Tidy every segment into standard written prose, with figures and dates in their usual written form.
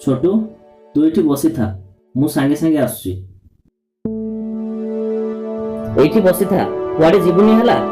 छोटू तू ये बसी था मु सांगे सांगे आसुची। एठी बसी था कुआडे जीवनी हला।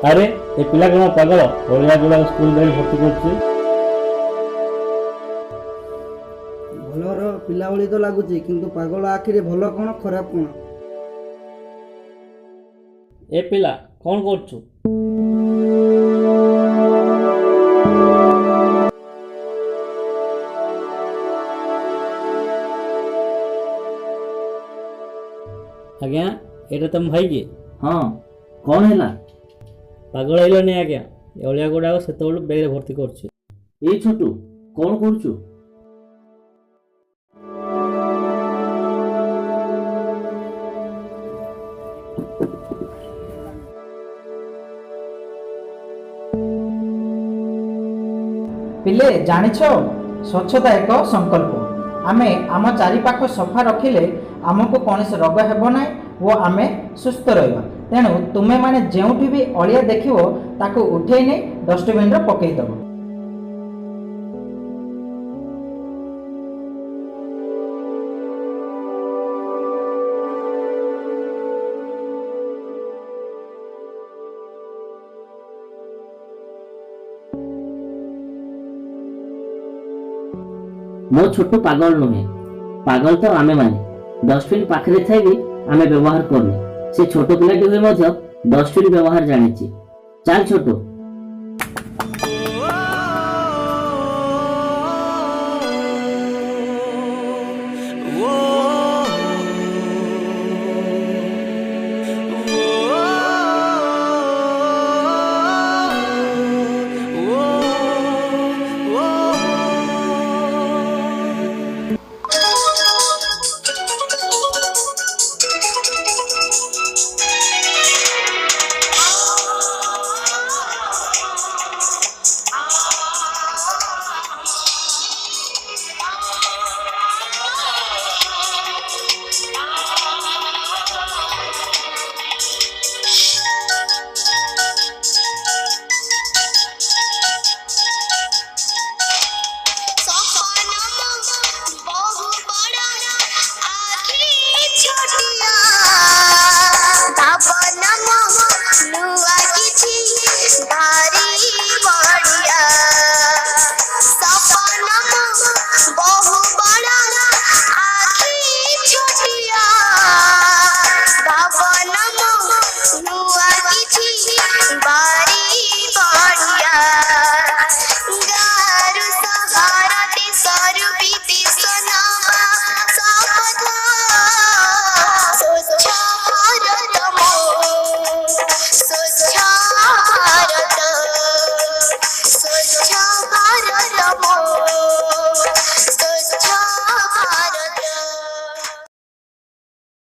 अरे ए पिला कौन पागल अलिया गुड़ा स्कूल में भर्ती करछि। भलर पिला भली तो लगुच किंतु पागल आखिरे भल कौन खराब कौन। ए पिला कौन करछु। आज्ञा एटा तुम भाई के। हाँ कौन है पागल हेलनी आज्ञा अलिया गुड़ा से बेगे भर्ती करछि। ए छोटू कौन करछु। पिले जानिछ स्वच्छता एक संकल्प आमे आम चारिपाख सफा रखिले आमको कौन से रोग हेब ना वो आमे सुस्थ रहिबा। तेणु तुमे माने जेउठी भी अलिया देखिवो ताको उठेई नै डस्टबिन रे पकेई दबो। मो छोटू पागल नुहे पागल तो आमे माने डस्टबिन पाखरे थाई भी आमे व्यवहार करनी। से छोट पिलाटी हुए डस्टबिन व्यवहार जानी। चल छोटू